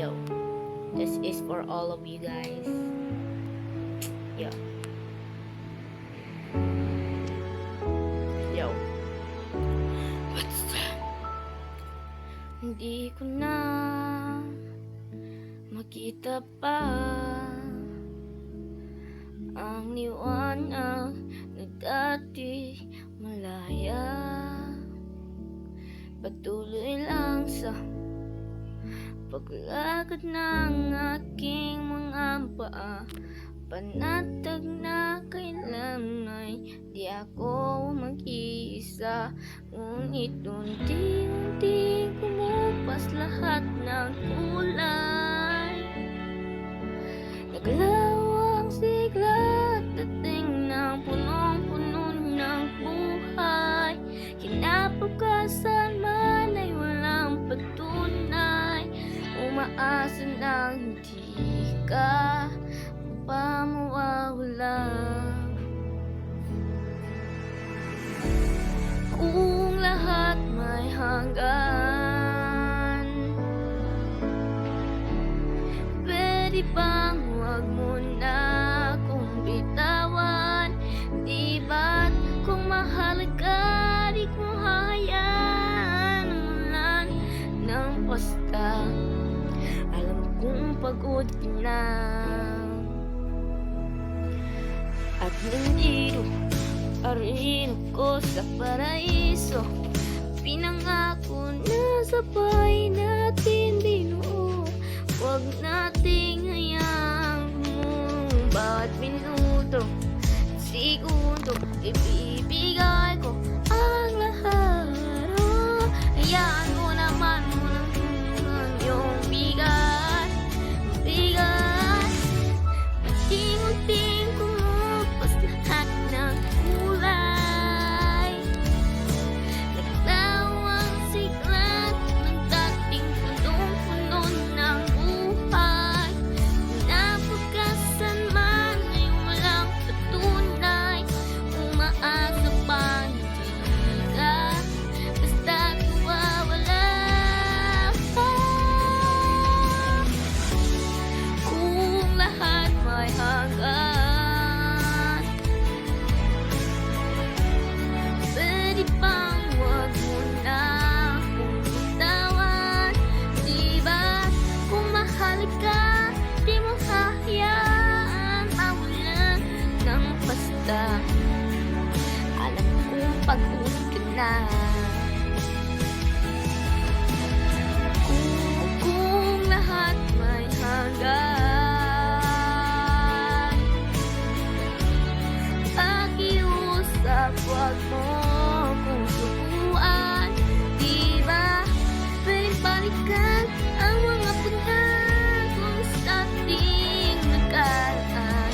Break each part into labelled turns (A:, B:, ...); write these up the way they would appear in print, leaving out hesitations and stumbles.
A: Yo, this is for all of you guys. Yo. Yo. What's that? Hindi ko na makita pa ang liwanag na dati malaya. Patuloy lang sa paglakad ng aking mga paa, panatag na kailan ay di ako mag-iisa. Ngunit unti-unti kumupas lahat ng kulay, naglawang sigla at dating ng punong-puno ng buhay. Kinabukasan man ay walang patunay, umaasa na hindi ka pa mawawala. Kung lahat may hanggan, pwede bang huwag mo na akong bitawan? Di ba't kung mahal ka, di ko hahayaan umulan ng basta. Alam kong pagod ka na, at nandito pa rin ako sa paraiso. Pinangako na sabay natin binuo, huwag nating hayaang bawat minuto at segundo ibibigay ko ang lahat. Oh, hayaan mo naman munang yung bigat, bigat. Unti-unting kumupas lahat ng kulay, naglawang sigla ng dating punong-puno ng buhay. Nabukasan man ay walang patunay, umaasa pang hindi ka basta't mawawala. Kung lahat may hanggan, pwede bang huwag mo na akong bitawan? Di ba kung mahal ka, di mo hahayaan mawalan ng basta. Alam kong pagod ka na. Kung lahat may hanggan, pakiusap, huwag mo kung subuan. Di ba pwedeng balikan ang mga pagkakong sa ating nagkaraan?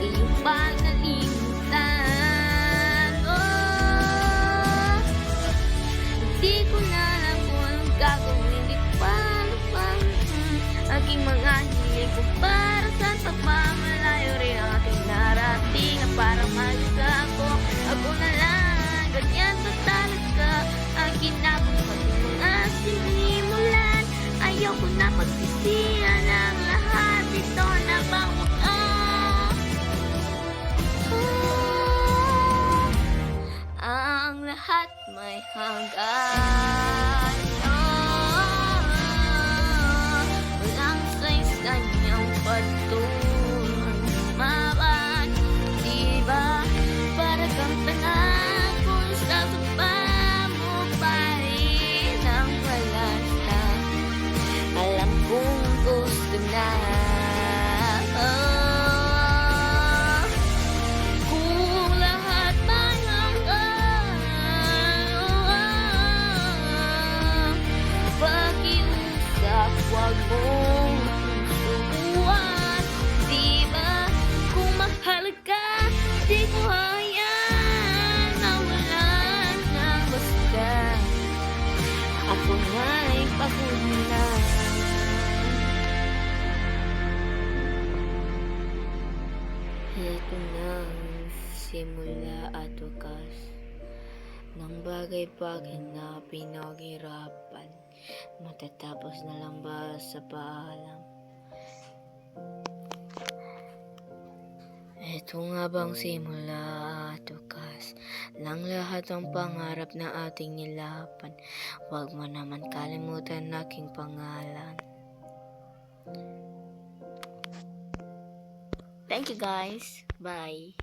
A: Iyong panalimutan. Oh, hindi ko na alam kung anong gagawin. Di ko pa alam pang aking mga hiling kung para saan pagmamalayo rin ang aking narating. Na parang mag-isa ako na lang, ganyan ba talaga ang ginagawa ng mga sinimulan? Ayaw ko na pagsisihan ang lahat, ito na bang wakas? Ang lahat may hanggan. Walang saysay niyang patuloy lumaban. Di ba para kang tanga kung sasamba mo pa rin ang walas na? Alam kong gusto na. Kung lahat may hanggan, pakiusap, huwag mong subuan. Di ba kung mahal ka, di ko hayaan mawalan ng basta. Ako nga'y pagod na. Ito na ang simula at wakas ng bagay-bagay na pinaghirapan. matatapos na lang ba sa paalam? Ito nga bang simula at wakas ng lahat ng pangarap na ating nilapan? Huwag mo naman kalimutan aking pangalan. Thank you guys. Bye.